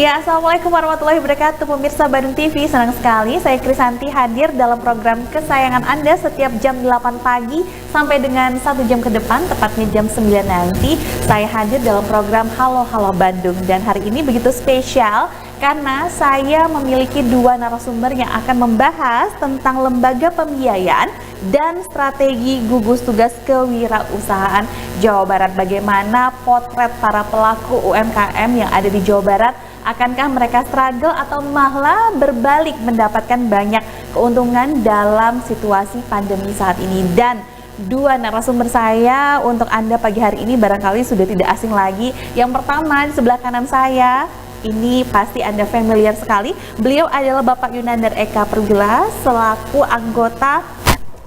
Ya, Assalamualaikum warahmatullahi wabarakatuh, pemirsa Bandung TV. Senang sekali saya Krisanti hadir dalam program kesayangan Anda setiap jam 8 pagi sampai dengan 1 jam ke depan, tepatnya jam 9 nanti. Saya hadir dalam program Halo Halo Bandung, dan hari ini begitu spesial karena saya memiliki dua narasumber yang akan membahas tentang lembaga pembiayaan dan strategi gugus tugas kewirausahaan Jawa Barat. Bagaimana potret para pelaku UMKM yang ada di Jawa Barat? Akankah mereka struggle atau malah berbalik mendapatkan banyak keuntungan dalam situasi pandemi saat ini? Dan dua narasumber saya untuk Anda pagi hari ini barangkali sudah tidak asing lagi. Yang pertama di sebelah kanan saya, ini pasti Anda familiar sekali. Beliau adalah Bapak Yunandar Eka Perwila selaku anggota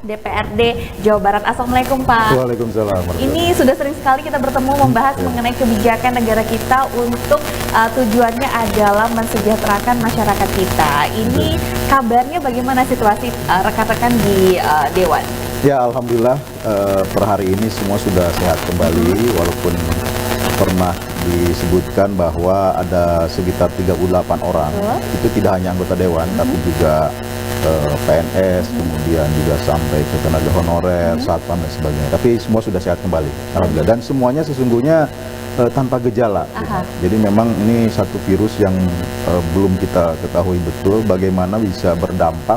DPRD Jawa Barat. Assalamualaikum Pak. Waalaikumsalam. Ini sudah sering sekali kita bertemu membahas mengenai kebijakan negara kita untuk tujuannya adalah mensejahterakan masyarakat kita. Ini kabarnya bagaimana situasi rekan-rekan di Dewan? Ya, Alhamdulillah per hari ini semua sudah sehat kembali, walaupun pernah disebutkan bahwa ada sekitar 38 orang. Itu tidak hanya anggota Dewan, tapi juga PNS, kemudian juga sampai ke tenaga honorer, satpam dan sebagainya. Tapi semua sudah sehat kembali, alhamdulillah. Dan semuanya sesungguhnya tanpa gejala. Jadi memang ini satu virus yang belum kita ketahui betul bagaimana bisa berdampak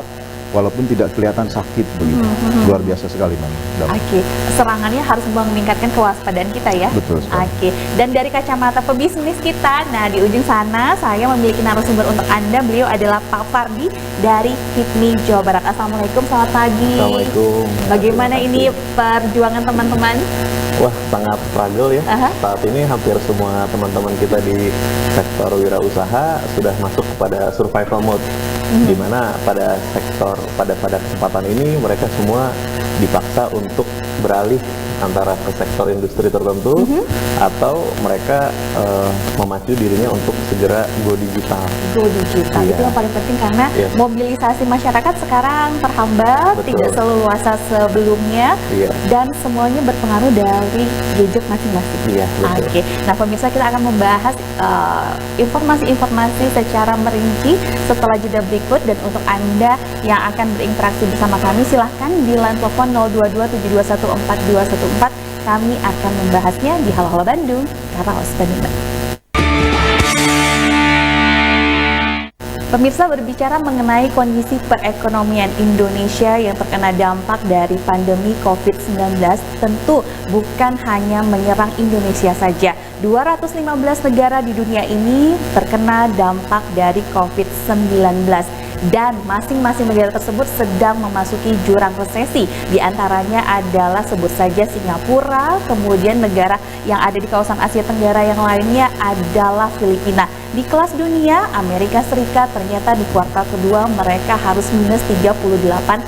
walaupun tidak kelihatan sakit begitu. Luar biasa sekali memang. Oke, serangannya harus meningkatkan kewaspadaan kita ya. Betul sekali. Oke, dan dari kacamata pebisnis kita, nah di ujung sana saya memiliki narasumber untuk Anda. Beliau adalah Pak Fardi dari HIPMI Jawa Barat. Assalamualaikum, selamat pagi. Assalamualaikum. Bagaimana ini perjuangan teman-teman? Wah, sangat struggle ya. Saat ini hampir semua teman-teman kita di sektor wirausaha sudah masuk kepada survival mode, di mana pada kesempatan ini mereka semua dipaksa untuk beralih antara ke sektor industri tertentu atau mereka memacu dirinya untuk segera go digital. Go digital, itu yang paling penting karena mobilisasi masyarakat sekarang terhambat, tidak seleluasa sebelumnya, dan semuanya berpengaruh dari gadget masing-masing. Oke, nah pemirsa, kita akan membahas informasi-informasi secara merinci setelah jeda berikut. Dan untuk Anda yang akan berinteraksi bersama kami, silahkan di line telepon 022-721-4214. Kami akan membahasnya di Halo Halo Bandung, Karaos Bandung. Pemirsa, berbicara mengenai kondisi perekonomian Indonesia yang terkena dampak dari pandemi COVID-19, tentu bukan hanya menyerang Indonesia saja. 215 negara di dunia ini terkena dampak dari COVID-19. Dan masing-masing negara tersebut sedang memasuki jurang resesi. Di antaranya adalah sebut saja Singapura, kemudian negara yang ada di kawasan Asia Tenggara yang lainnya adalah Filipina. Di kelas dunia, Amerika Serikat ternyata di kuartal kedua mereka harus minus 38%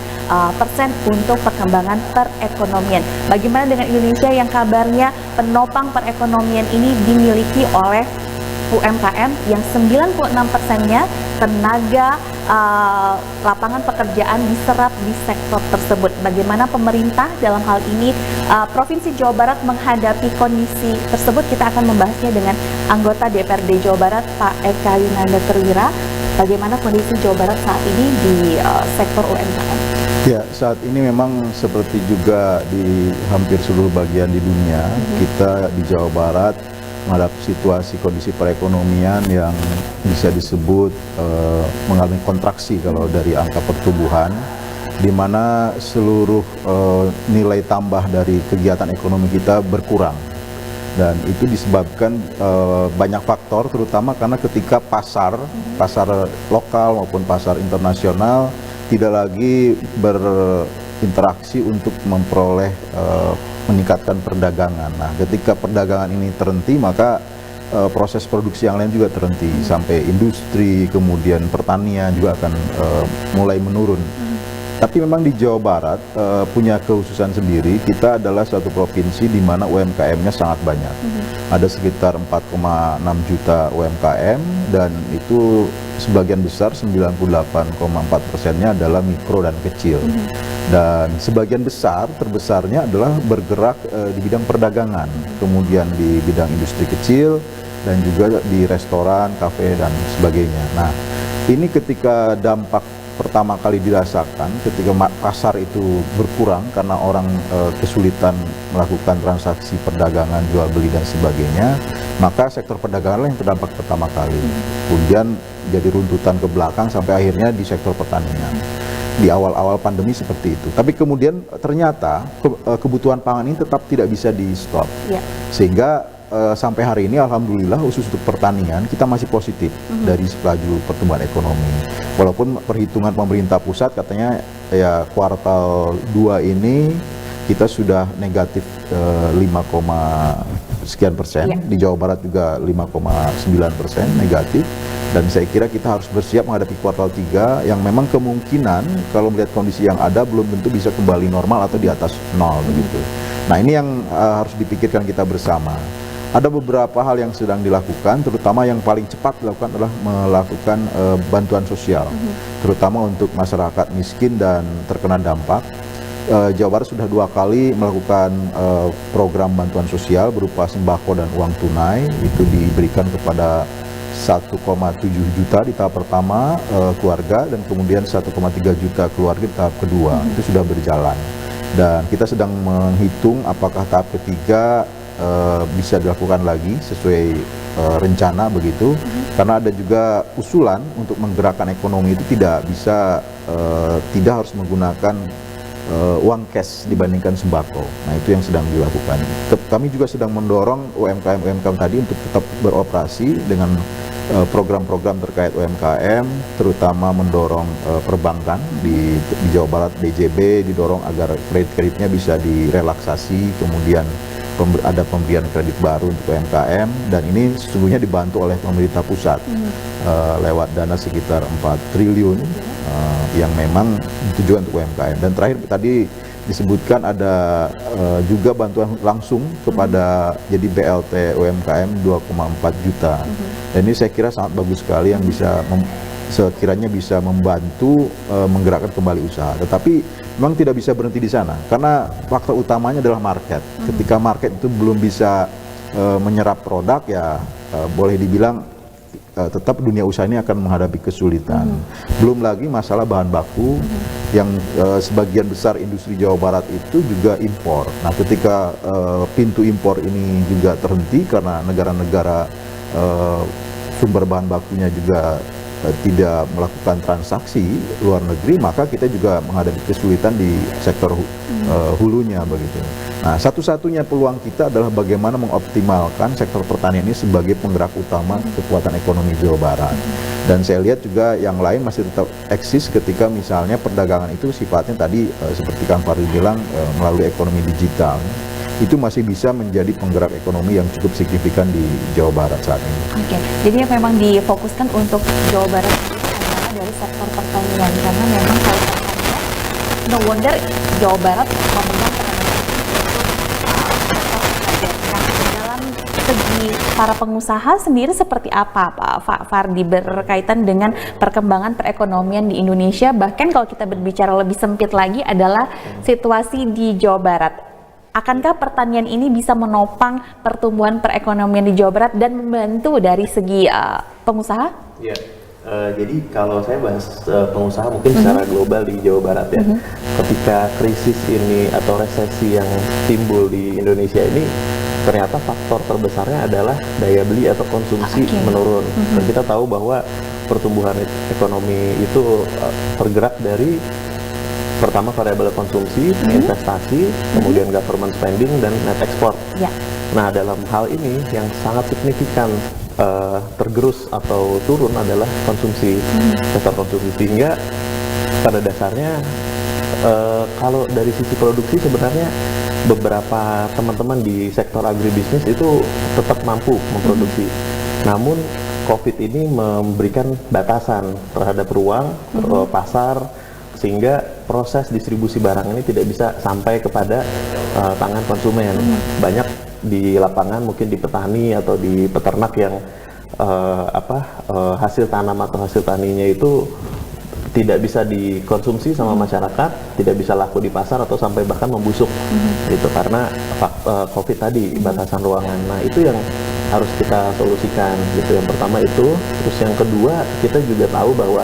untuk perkembangan perekonomian. Bagaimana dengan Indonesia yang kabarnya penopang perekonomian ini dimiliki oleh UMKM yang 96%-nya tenaga lapangan pekerjaan diserap di sektor tersebut. Bagaimana pemerintah dalam hal ini Provinsi Jawa Barat menghadapi kondisi tersebut? Kita akan membahasnya dengan anggota DPRD Jawa Barat, Pak Eka Yunandar Perwila. Bagaimana kondisi Jawa Barat saat ini di sektor UMKM? Ya, saat ini memang seperti juga di hampir seluruh bagian di dunia, kita di Jawa Barat menghadapi situasi kondisi perekonomian yang bisa disebut mengalami kontraksi kalau dari angka pertumbuhan, di mana seluruh nilai tambah dari kegiatan ekonomi kita berkurang. Dan itu disebabkan banyak faktor, terutama karena ketika pasar lokal maupun pasar internasional tidak lagi berinteraksi untuk memperoleh meningkatkan perdagangan. Nah, ketika perdagangan ini terhenti, maka proses produksi yang lain juga terhenti, sampai industri, kemudian pertanian juga akan mulai menurun. Tapi memang di Jawa Barat punya kekhususan sendiri. Kita adalah suatu provinsi di mana UMKM-nya sangat banyak. Ada sekitar 4,6 juta UMKM, dan itu sebagian besar 98,4%-nya adalah mikro dan kecil. Dan sebagian besar, terbesarnya adalah bergerak di bidang perdagangan, kemudian di bidang industri kecil, dan juga di restoran, kafe dan sebagainya. Nah, ini ketika dampak pertama kali dirasakan ketika pasar itu berkurang karena orang kesulitan melakukan transaksi perdagangan, jual beli dan sebagainya, maka sektor perdagangan yang terdampak pertama kali. Kemudian jadi runtutan ke belakang sampai akhirnya di sektor pertanian. Di awal-awal pandemi seperti itu. Tapi kemudian ternyata kebutuhan pangan ini tetap tidak bisa di stop. Ya. Sehingga sampai hari ini alhamdulillah khusus untuk pertanian kita masih positif dari laju pertumbuhan ekonomi. Walaupun perhitungan pemerintah pusat katanya ya kuartal 2 ini kita sudah negatif 5,sekian%, di Jawa Barat juga 5,9% negatif, dan saya kira kita harus bersiap menghadapi kuartal 3 yang memang kemungkinan kalau melihat kondisi yang ada belum tentu bisa kembali normal atau di atas 0 begitu. Nah, ini yang harus dipikirkan kita bersama. Ada beberapa hal yang sedang dilakukan, terutama yang paling cepat dilakukan adalah melakukan bantuan sosial, terutama untuk masyarakat miskin dan terkena dampak. Jawa Barat sudah 2 kali melakukan program bantuan sosial berupa sembako dan uang tunai, itu diberikan kepada 1,7 juta di tahap pertama keluarga, dan kemudian 1,3 juta keluarga di tahap kedua. Itu sudah berjalan, dan kita sedang menghitung apakah tahap ketiga bisa dilakukan lagi sesuai rencana begitu, karena ada juga usulan untuk menggerakkan ekonomi itu tidak bisa tidak harus menggunakan uang cash dibandingkan sembako. Nah, itu yang sedang dilakukan. Kami juga sedang mendorong UMKM tadi untuk tetap beroperasi dengan program-program terkait UMKM, terutama mendorong perbankan di Jawa Barat. BJB didorong agar kredit-kreditnya bisa direlaksasi, kemudian ada pemberian kredit baru untuk UMKM, dan ini sesungguhnya dibantu oleh pemerintah pusat lewat dana sekitar 4 triliun yang memang ditujukan untuk UMKM. Dan terakhir tadi disebutkan ada juga bantuan langsung kepada jadi BLT UMKM 2,4 juta. Dan ini saya kira sangat bagus sekali yang bisa sekiranya bisa membantu menggerakkan kembali usaha. Tetapi memang tidak bisa berhenti di sana, karena faktor utamanya adalah market. Ketika market itu belum bisa menyerap produk, ya boleh dibilang tetap dunia usaha ini akan menghadapi kesulitan. Belum lagi masalah bahan baku yang sebagian besar industri Jawa Barat itu juga impor. Nah, ketika pintu impor ini juga terhenti karena negara-negara sumber bahan bakunya juga tidak melakukan transaksi luar negeri, maka kita juga menghadapi kesulitan di sektor hulunya begitu. Nah, satu-satunya peluang kita adalah bagaimana mengoptimalkan sektor pertanian ini sebagai penggerak utama kekuatan ekonomi Jawa Barat. Dan saya lihat juga yang lain masih tetap eksis ketika misalnya perdagangan itu sifatnya tadi seperti Kang Fahri bilang melalui ekonomi digital. Itu masih bisa menjadi penggerak ekonomi yang cukup signifikan di Jawa Barat saat ini. Oke, jadi memang difokuskan untuk Jawa Barat adalah dari sektor pertanian, karena memang kalau pertanian, no wonder Jawa Barat memegang dalam segi para pengusaha sendiri seperti apa Pak Fardi berkaitan dengan perkembangan perekonomian di Indonesia, bahkan kalau kita berbicara lebih sempit lagi adalah situasi di Jawa Barat. Akankah pertanian ini bisa menopang pertumbuhan perekonomian di Jawa Barat dan membantu dari segi pengusaha? Ya, jadi kalau saya bahas pengusaha mungkin secara global di Jawa Barat ya, ketika krisis ini atau resesi yang timbul di Indonesia ini, ternyata faktor terbesarnya adalah daya beli atau konsumsi menurun. Dan kita tahu bahwa pertumbuhan ekonomi itu tergerak dari pertama variabel konsumsi, investasi, kemudian government spending, dan net export. Nah, dalam hal ini yang sangat signifikan tergerus atau turun adalah konsumsi, sektor konsumsi. Sehingga pada dasarnya kalau dari sisi produksi sebenarnya beberapa teman-teman di sektor agribisnis itu tetap mampu memproduksi. Namun COVID ini memberikan batasan terhadap ruang pasar, sehingga proses distribusi barang ini tidak bisa sampai kepada tangan konsumen. Banyak di lapangan, mungkin di petani atau di peternak yang hasil tanam atau hasil taninya itu tidak bisa dikonsumsi sama masyarakat, tidak bisa laku di pasar atau sampai bahkan membusuk, gitu, karena COVID tadi, batasan ruangan. Nah, itu yang harus kita solusikan gitu. Yang pertama itu, terus yang kedua kita juga tahu bahwa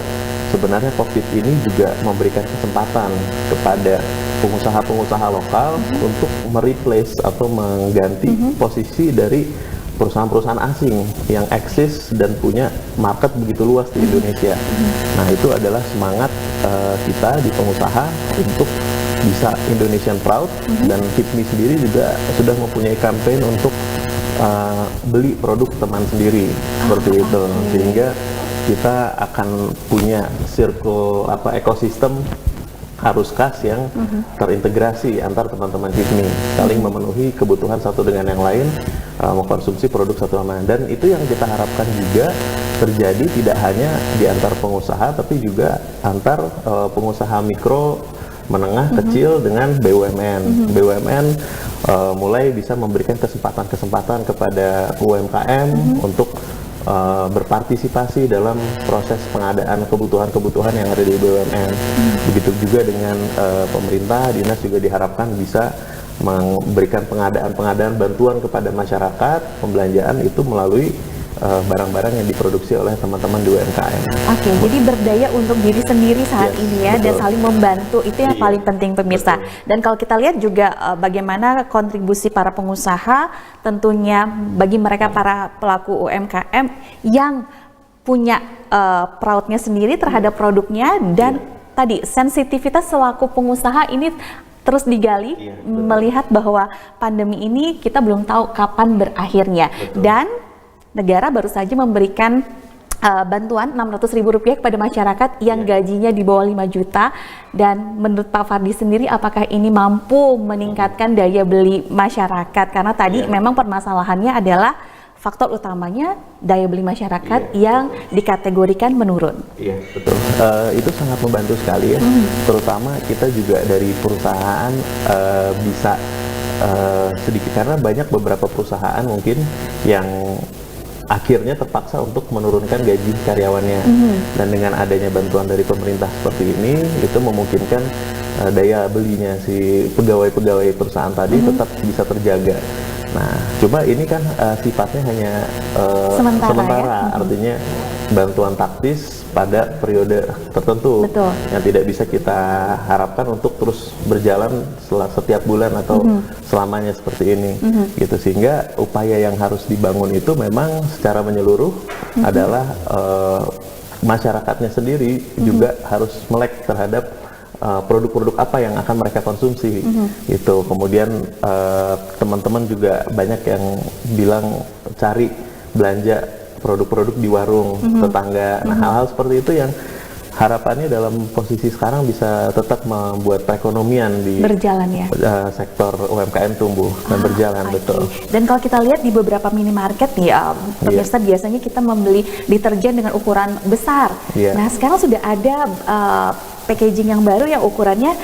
sebenarnya COVID ini juga memberikan kesempatan kepada pengusaha-pengusaha lokal untuk mereplace atau mengganti posisi dari perusahaan-perusahaan asing yang eksis dan punya market begitu luas di Indonesia. Nah, itu adalah semangat kita di pengusaha untuk bisa Indonesian Proud, dan HIPMI sendiri juga sudah mempunyai campaign untuk beli produk teman sendiri seperti itu, sehingga kita akan punya circle ekosistem arus kas yang terintegrasi antar teman-teman HIPMI, saling memenuhi kebutuhan satu dengan yang lain, mengkonsumsi produk satu sama lain. Dan itu yang kita harapkan juga terjadi tidak hanya di antar pengusaha, tapi juga antar pengusaha mikro, menengah, kecil dengan BUMN. BUMN mulai bisa memberikan kesempatan-kesempatan kepada UMKM untuk berpartisipasi dalam proses pengadaan kebutuhan-kebutuhan yang ada di BUMN. Begitu juga dengan pemerintah, dinas juga diharapkan bisa memberikan pengadaan bantuan kepada masyarakat, pembelanjaan itu melalui barang-barang yang diproduksi oleh teman-teman di UMKM. Oke, jadi berdaya untuk diri sendiri saat ini ya, dan saling membantu, itu yang paling penting pemirsa. Dan kalau kita lihat juga bagaimana kontribusi para pengusaha, tentunya bagi mereka para pelaku UMKM yang punya proudnya sendiri terhadap produknya, dan tadi sensitivitas selaku pengusaha ini terus digali, melihat bahwa pandemi ini kita belum tahu kapan berakhirnya. Dan negara baru saja memberikan bantuan Rp600.000 kepada masyarakat yang gajinya di bawah 5 juta. Dan menurut Pak Fardi sendiri, apakah ini mampu meningkatkan daya beli masyarakat? Karena tadi memang permasalahannya adalah faktor utamanya daya beli masyarakat yang dikategorikan menurun. Iya, betul. Itu sangat membantu sekali ya. Terutama kita juga dari perusahaan bisa sedikit, karena banyak beberapa perusahaan mungkin yang akhirnya terpaksa untuk menurunkan gaji karyawannya, dan dengan adanya bantuan dari pemerintah seperti ini, itu memungkinkan daya belinya si pegawai-pegawai perusahaan tadi tetap bisa terjaga. Nah, cuma ini kan sifatnya hanya sementara, artinya bantuan taktis pada periode tertentu. Betul. Yang tidak bisa kita harapkan untuk terus berjalan setiap bulan atau selamanya seperti ini, gitu. Sehingga upaya yang harus dibangun itu memang secara menyeluruh adalah masyarakatnya sendiri juga harus melek terhadap produk-produk apa yang akan mereka konsumsi, gitu. Kemudian teman-teman juga banyak yang bilang cari belanja produk-produk di warung tetangga. Nah, hal-hal seperti itu yang harapannya dalam posisi sekarang bisa tetap membuat perekonomian di berjalan ya, sektor UMKM tumbuh dan berjalan. Betul. Dan kalau kita lihat di beberapa minimarket nih, pemirsa, biasanya kita membeli deterjen dengan ukuran besar. Nah, sekarang sudah ada packaging yang baru yang ukurannya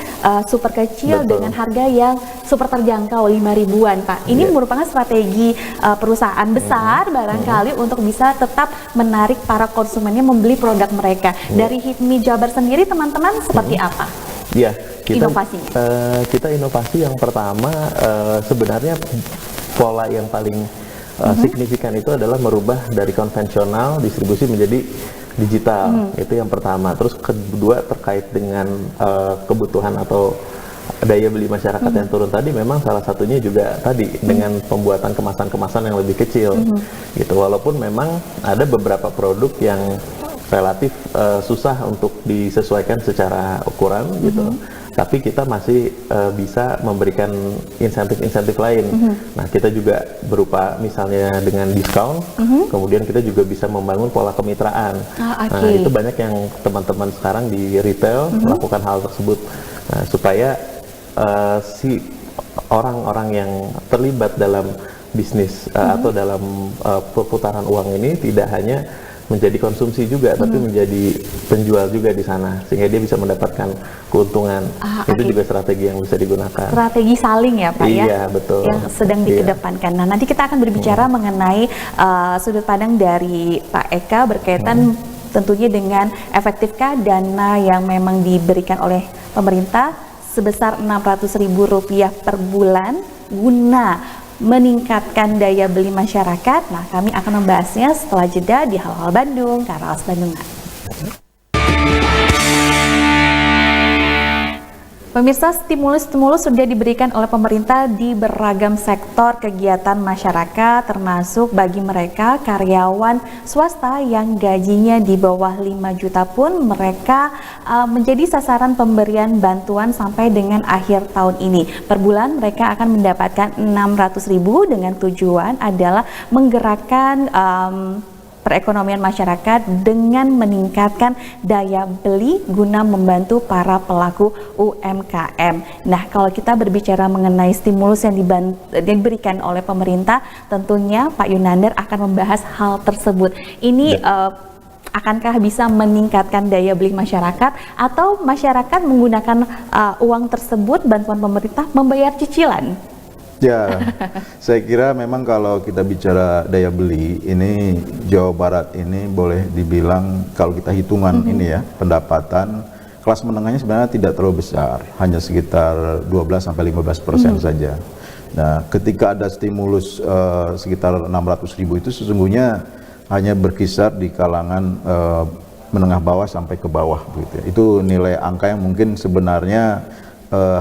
super kecil dengan harga yang super terjangkau 5 ribuan, Pak. Ini merupakan strategi perusahaan besar barangkali untuk bisa tetap menarik para konsumennya membeli produk mereka. Dari HIPMI Jabar sendiri, teman-teman, seperti apa? Iya, inovasinya? Kita inovasi yang pertama, sebenarnya pola yang paling signifikan itu adalah merubah dari konvensional distribusi menjadi digital. Itu yang pertama. Terus kedua, terkait dengan kebutuhan atau daya beli masyarakat yang turun tadi, memang salah satunya juga tadi dengan pembuatan kemasan-kemasan yang lebih kecil, gitu. Walaupun memang ada beberapa produk yang relatif susah untuk disesuaikan secara ukuran, gitu. Tapi kita masih bisa memberikan insentif-insentif lain. Nah, kita juga berupa misalnya dengan diskon, kemudian kita juga bisa membangun pola kemitraan. Nah, itu banyak yang teman-teman sekarang di retail melakukan hal tersebut. Nah, supaya si orang-orang yang terlibat dalam bisnis atau dalam perputaran uang ini tidak hanya menjadi konsumsi juga, tapi menjadi penjual juga di sana, sehingga dia bisa mendapatkan keuntungan. Itu juga strategi yang bisa digunakan. Strategi saling ya, Pak, ya? Iya, betul. Yang sedang dikedepankan. Nah, nanti kita akan berbicara mengenai sudut pandang dari Pak Eka berkaitan tentunya dengan efektifkah dana yang memang diberikan oleh pemerintah sebesar Rp600.000 per bulan guna meningkatkan daya beli masyarakat? Nah, kami akan membahasnya setelah jeda di Hal-Hal Bandung, Karaos Bandungan. Pemirsa, stimulus-stimulus sudah diberikan oleh pemerintah di beragam sektor kegiatan masyarakat, termasuk bagi mereka karyawan swasta yang gajinya di bawah 5 juta pun mereka menjadi sasaran pemberian bantuan sampai dengan akhir tahun ini. Per bulan mereka akan mendapatkan 600.000 dengan tujuan adalah menggerakkan perekonomian masyarakat dengan meningkatkan daya beli guna membantu para pelaku UMKM. Nah, kalau kita berbicara mengenai stimulus yang diberikan oleh pemerintah, tentunya Pak Yunandar akan membahas hal tersebut. Ini akankah bisa meningkatkan daya beli masyarakat atau masyarakat menggunakan uang tersebut, bantuan pemerintah, membayar cicilan? Ya, saya kira memang kalau kita bicara daya beli, ini Jawa Barat ini boleh dibilang kalau kita hitungan ini ya, pendapatan kelas menengahnya sebenarnya tidak terlalu besar, hanya sekitar 12-15% saja. Nah, ketika ada stimulus sekitar 600.000 itu sesungguhnya hanya berkisar di kalangan menengah bawah sampai ke bawah begitu. Itu nilai angka yang mungkin sebenarnya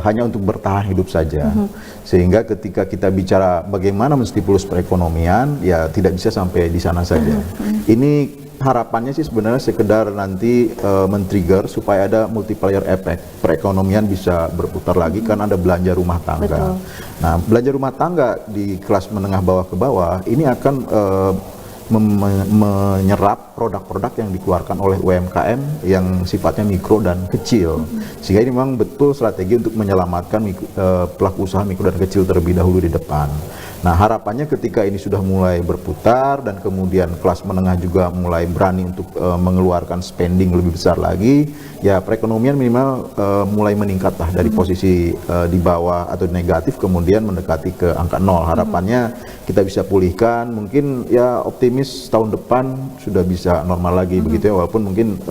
hanya untuk bertahan hidup saja, sehingga ketika kita bicara bagaimana menstimulus perekonomian, ya tidak bisa sampai di sana saja. Ini harapannya sih sebenarnya sekedar nanti men-trigger supaya ada multiplier effect, perekonomian bisa berputar lagi kan ada belanja rumah tangga. Betul. Nah, belanja rumah tangga di kelas menengah bawah ke bawah ini akan menyerap produk-produk yang dikeluarkan oleh UMKM yang sifatnya mikro dan kecil, sehingga ini memang betul strategi untuk menyelamatkan pelaku usaha mikro dan kecil terlebih dahulu di depan. Nah, harapannya ketika ini sudah mulai berputar dan kemudian kelas menengah juga mulai berani untuk mengeluarkan spending lebih besar lagi, ya perekonomian minimal mulai meningkatlah dari posisi di bawah atau negatif kemudian mendekati ke angka 0. Harapannya kita bisa pulihkan, mungkin ya optimis tahun depan sudah bisa normal lagi begitu ya, walaupun mungkin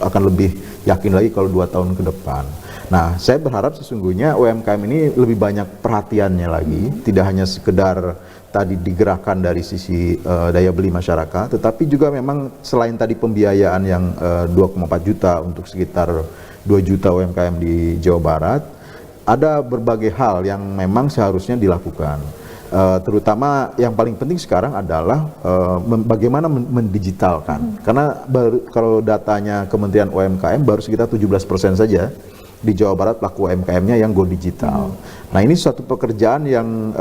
akan lebih yakin lagi kalau 2 tahun ke depan. Nah, saya berharap sesungguhnya UMKM ini lebih banyak perhatiannya lagi, tidak hanya sekedar tadi digerakkan dari sisi daya beli masyarakat, tetapi juga memang selain tadi pembiayaan yang 2,4 juta untuk sekitar 2 juta UMKM di Jawa Barat, ada berbagai hal yang memang seharusnya dilakukan. Terutama yang paling penting sekarang adalah bagaimana mendigitalkan, karena kalau datanya Kementerian UMKM baru sekitar 17% saja di Jawa Barat pelaku UMKM-nya yang go digital. Nah, ini suatu pekerjaan yang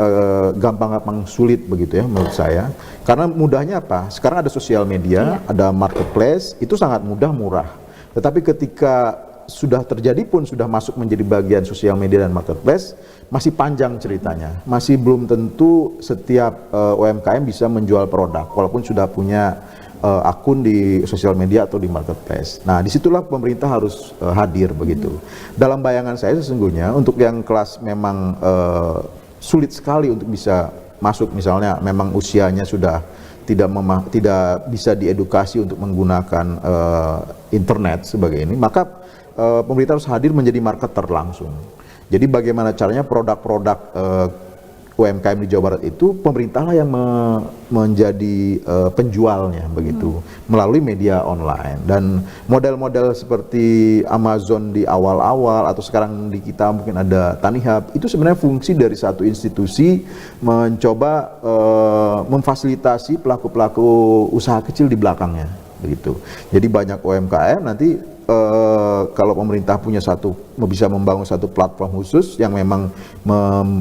gampang-gampang sulit begitu ya menurut saya. Karena mudahnya apa? Sekarang ada sosial media, ada marketplace, itu sangat mudah, murah. Tetapi ketika sudah terjadi pun sudah masuk menjadi bagian sosial media dan marketplace, masih panjang ceritanya. Masih belum tentu setiap UMKM bisa menjual produk walaupun sudah punya akun di sosial media atau di marketplace. Nah, disitulah pemerintah harus hadir begitu. Dalam bayangan saya sesungguhnya untuk yang kelas memang sulit sekali untuk bisa masuk, misalnya memang usianya sudah tidak bisa diedukasi untuk menggunakan internet sebagai ini, maka pemerintah harus hadir menjadi marketer langsung. Jadi bagaimana caranya produk-produk UMKM di Jawa Barat itu pemerintahlah yang menjadi penjualnya begitu melalui media online. Dan model-model seperti Amazon di awal-awal atau sekarang di kita mungkin ada Tanihub, itu sebenarnya fungsi dari satu institusi mencoba memfasilitasi pelaku-pelaku usaha kecil di belakangnya begitu. Jadi banyak UMKM nanti kalau pemerintah bisa membangun satu platform khusus yang memang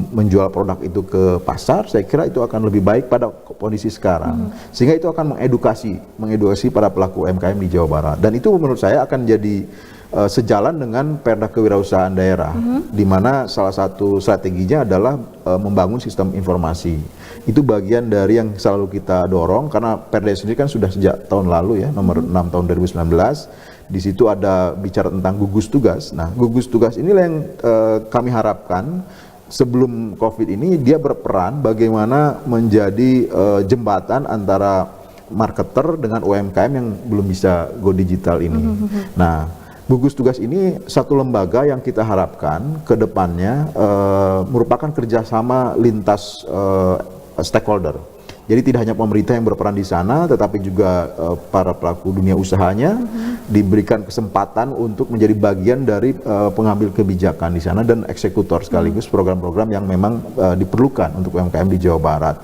menjual produk itu ke pasar, saya kira itu akan lebih baik pada kondisi sekarang. Sehingga itu akan mengedukasi para pelaku UMKM di Jawa Barat. Dan itu menurut saya akan jadi sejalan dengan Perda Kewirausahaan Daerah, di mana salah satu strateginya adalah membangun sistem informasi. Itu bagian dari yang selalu kita dorong, karena Perda sendiri kan sudah sejak tahun lalu ya, nomor 6 tahun 2019. Di situ ada bicara tentang gugus tugas. Nah, gugus tugas inilah yang kami harapkan sebelum COVID ini dia berperan bagaimana menjadi jembatan antara marketer dengan UMKM yang belum bisa go digital ini. Nah, Gugus tugas ini satu lembaga yang kita harapkan ke depannya merupakan kerjasama lintas stakeholder. Jadi tidak hanya pemerintah yang berperan di sana, tetapi juga para pelaku dunia usahanya diberikan kesempatan untuk menjadi bagian dari pengambil kebijakan di sana dan eksekutor sekaligus program-program yang memang diperlukan untuk UMKM di Jawa Barat.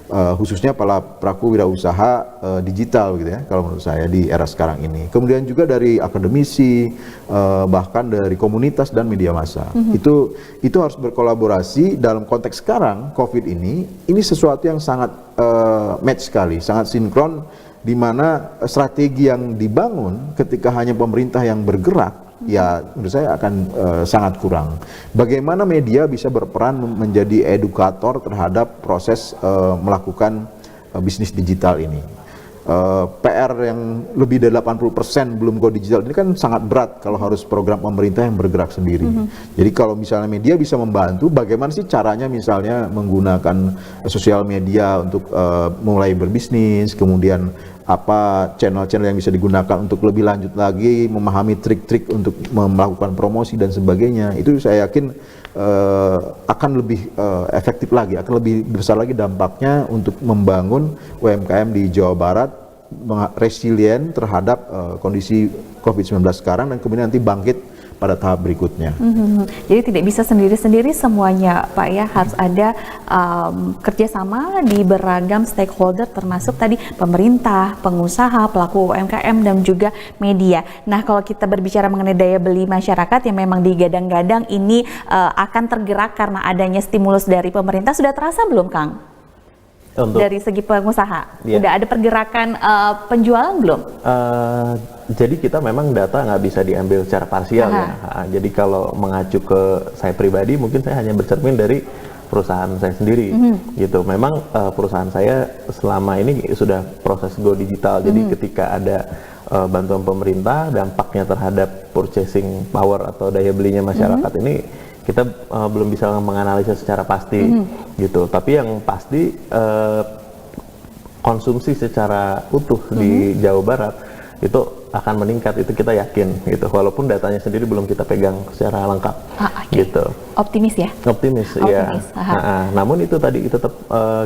Khususnya para pelaku wirausaha digital gitu ya, kalau menurut saya di era sekarang ini. Kemudian juga dari akademisi, bahkan dari komunitas dan media massa. Itu harus berkolaborasi dalam konteks sekarang COVID ini sesuatu yang sangat match sekali, sangat sinkron, di mana strategi yang dibangun ketika hanya pemerintah yang bergerak, ya menurut saya akan sangat kurang. Bagaimana media bisa berperan menjadi edukator terhadap proses melakukan bisnis digital ini. PR yang lebih dari 80% belum go digital ini kan sangat berat kalau harus program pemerintah yang bergerak sendiri. Jadi kalau misalnya media bisa membantu, bagaimana sih caranya misalnya menggunakan sosial media untuk mulai berbisnis, kemudian apa channel-channel yang bisa digunakan untuk lebih lanjut lagi, memahami trik-trik untuk melakukan promosi dan sebagainya. Itu saya yakin akan lebih efektif lagi, akan lebih besar lagi dampaknya untuk membangun UMKM di Jawa Barat resilient terhadap kondisi COVID-19 sekarang dan kemudian nanti bangkit pada tahap berikutnya. Jadi tidak bisa sendiri-sendiri semuanya, Pak ya, harus ada kerjasama di beragam stakeholder termasuk tadi pemerintah, pengusaha, pelaku UMKM dan juga media. Nah, kalau kita berbicara mengenai daya beli masyarakat yang memang digadang-gadang ini akan tergerak karena adanya stimulus dari pemerintah, sudah terasa belum, Kang? Dari segi pengusaha, sudah ada pergerakan penjualan belum? Jadi kita memang data nggak bisa diambil secara parsial ya. Jadi kalau mengacu ke saya pribadi, mungkin saya hanya bercermin dari perusahaan saya sendiri, gitu. Memang perusahaan saya selama ini sudah proses go digital. Jadi ketika ada bantuan pemerintah, dampaknya terhadap purchasing power atau daya belinya masyarakat ini kita belum bisa menganalisa secara pasti, gitu. Tapi yang pasti konsumsi secara utuh di Jawa Barat itu akan meningkat, itu kita yakin, gitu. Walaupun datanya sendiri belum kita pegang secara lengkap, gitu. Optimis ya? Optimis. Ya. Namun itu tadi tetap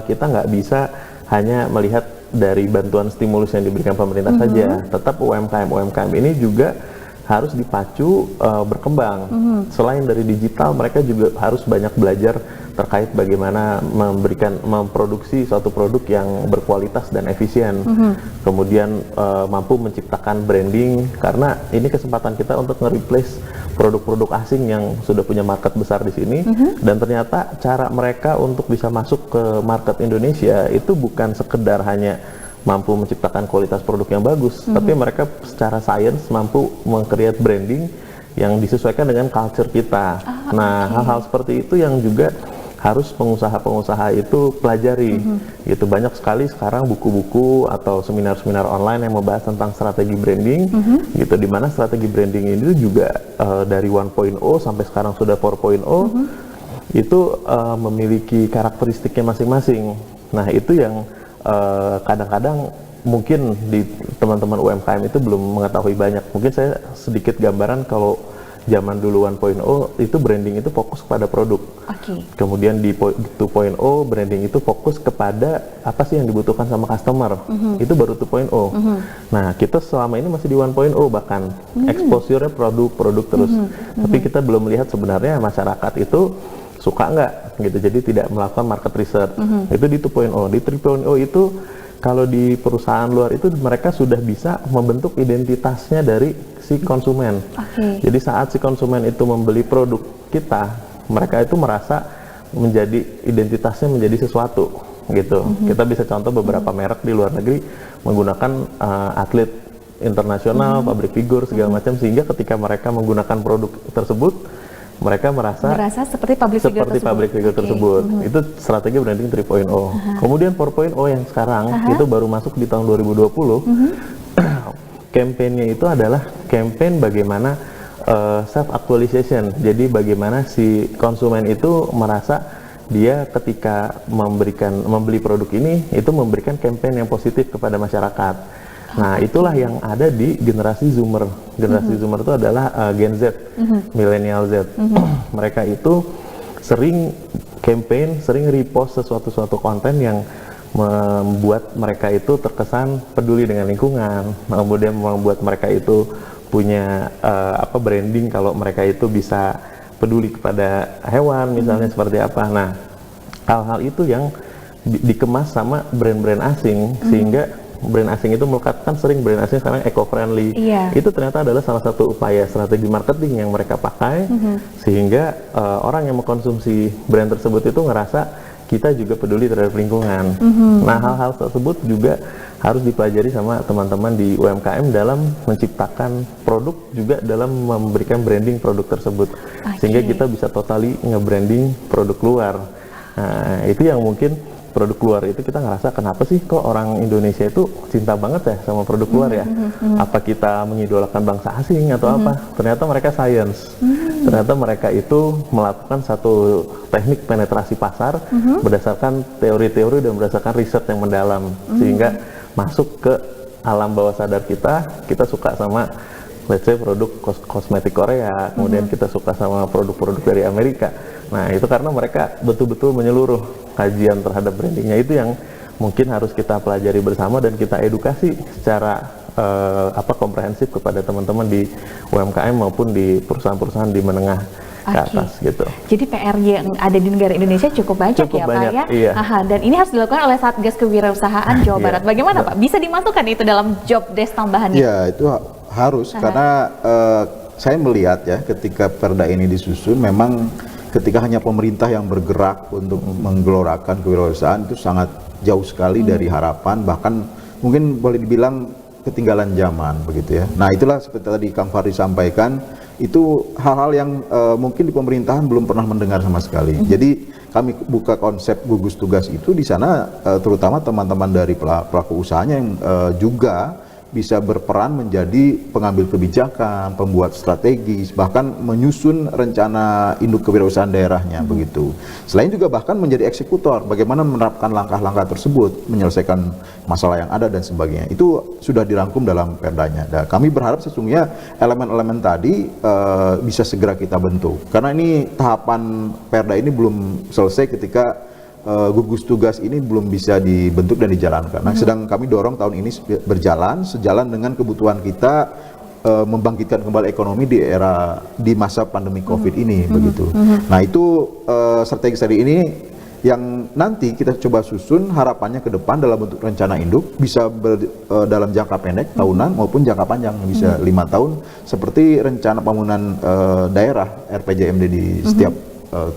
kita nggak bisa hanya melihat dari bantuan stimulus yang diberikan pemerintah saja. Tetap UMKM ini juga harus dipacu berkembang. Selain dari digital, mereka juga harus banyak belajar terkait bagaimana memproduksi suatu produk yang berkualitas dan efisien. Kemudian mampu menciptakan branding, karena ini kesempatan kita untuk nge-replace produk-produk asing yang sudah punya market besar di sini. Dan ternyata cara mereka untuk bisa masuk ke market Indonesia itu bukan sekedar hanya mampu menciptakan kualitas produk yang bagus, tapi mereka secara sains mampu meng-create branding yang disesuaikan dengan culture kita. Hal-hal seperti itu yang juga harus pengusaha-pengusaha itu pelajari. Gitu, banyak sekali sekarang buku-buku atau seminar-seminar online yang membahas tentang strategi branding, gitu, di mana strategi branding ini juga dari 1.0 sampai sekarang sudah 4.0 itu memiliki karakteristiknya masing-masing. Nah, itu yang kadang-kadang mungkin di teman-teman UMKM itu belum mengetahui banyak. Mungkin saya sedikit gambaran, kalau zaman dulu 1.0 itu branding itu fokus kepada produk. Kemudian di 2.0 branding itu fokus kepada apa sih yang dibutuhkan sama customer. Itu baru 2.0. Nah, kita selama ini masih di 1.0, bahkan exposure-nya produk terus. Tapi kita belum melihat sebenarnya masyarakat itu suka nggak, gitu. Jadi tidak melakukan market research. Itu di 2.0. Di 3.0 itu kalau di perusahaan luar itu mereka sudah bisa membentuk identitasnya dari si konsumen. Jadi saat si konsumen itu membeli produk kita, mereka itu merasa menjadi identitasnya menjadi sesuatu, gitu. Kita bisa contoh beberapa merek di luar negeri menggunakan atlet internasional, public figure segala macam, sehingga ketika mereka menggunakan produk tersebut, mereka merasa seperti public figure tersebut. Itu strategi branding 3.0. Kemudian 4.0 yang sekarang itu baru masuk di tahun 2020. Campaign-nya itu adalah campaign bagaimana self actualization. Jadi bagaimana si konsumen itu merasa dia ketika membeli produk ini itu memberikan campaign yang positif kepada masyarakat. Nah, itulah yang ada di generasi Zoomer. Generasi Zoomer itu adalah Gen Z, Millennial Z. Mereka itu sering campaign, sering repost sesuatu konten yang membuat mereka itu terkesan peduli dengan lingkungan, kemudian membuat mereka itu punya branding kalau mereka itu bisa peduli kepada hewan, misalnya seperti apa. Nah, hal-hal itu yang dikemas sama brand-brand asing, sehingga brand asing itu melekatkan, sering brand asing sekarang eco-friendly. Itu ternyata adalah salah satu upaya strategi marketing yang mereka pakai, sehingga orang yang mengkonsumsi brand tersebut itu ngerasa kita juga peduli terhadap lingkungan. Nah, hal-hal tersebut juga harus dipelajari sama teman-teman di UMKM dalam menciptakan produk, juga dalam memberikan branding produk tersebut, sehingga kita bisa totally nge-branding produk luar. Nah, itu yang mungkin produk luar itu kita ngerasa kenapa sih kok orang Indonesia itu cinta banget ya sama produk luar ya? Apa kita mengidolakan bangsa asing atau apa? Ternyata mereka science. Ternyata mereka itu melakukan satu teknik penetrasi pasar berdasarkan teori-teori dan berdasarkan riset yang mendalam, sehingga masuk ke alam bawah sadar kita suka sama let's say produk kosmetik Korea, kemudian kita suka sama produk-produk dari Amerika. Nah, itu karena mereka betul-betul menyeluruh kajian terhadap brandingnya. Itu yang mungkin harus kita pelajari bersama dan kita edukasi secara komprehensif kepada teman-teman di UMKM maupun di perusahaan-perusahaan di menengah ke atas gitu. Jadi PR yang ada di negara Indonesia cukup banyak ya banyak, Pak ya. Iya. Dan ini harus dilakukan oleh Satgas Kewirausahaan Jawa Barat. Bagaimana Pak? Bisa dimasukkan itu dalam job desk tambahannya? Ya, itu harus karena saya melihat ya ketika perda ini disusun, memang ketika hanya pemerintah yang bergerak untuk menggelorakan kewirausahaan itu sangat jauh sekali dari harapan, bahkan mungkin boleh dibilang ketinggalan zaman begitu ya. Nah, itulah seperti tadi Kang Fahri sampaikan, itu hal-hal yang mungkin di pemerintahan belum pernah mendengar sama sekali. Jadi kami buka konsep gugus tugas itu di sana, terutama teman-teman dari pelaku usahanya yang juga bisa berperan menjadi pengambil kebijakan, pembuat strategis, bahkan menyusun rencana induk kewirausahaan daerahnya begitu. Selain juga bahkan menjadi eksekutor, bagaimana menerapkan langkah-langkah tersebut, menyelesaikan masalah yang ada dan sebagainya. Itu sudah dirangkum dalam perdanya. Dan kami berharap sesungguhnya elemen-elemen tadi bisa segera kita bentuk. Karena ini tahapan perda ini belum selesai ketika gugus tugas ini belum bisa dibentuk dan dijalankan. Nah, sedang kami dorong tahun ini berjalan sejalan dengan kebutuhan kita membangkitkan kembali ekonomi di masa pandemi COVID ini begitu. Nah, itu strategi tadi ini yang nanti kita coba susun harapannya ke depan dalam bentuk rencana induk, bisa dalam jangka pendek tahunan maupun jangka panjang bisa 5 tahun, seperti rencana pembangunan daerah RPJMD di setiap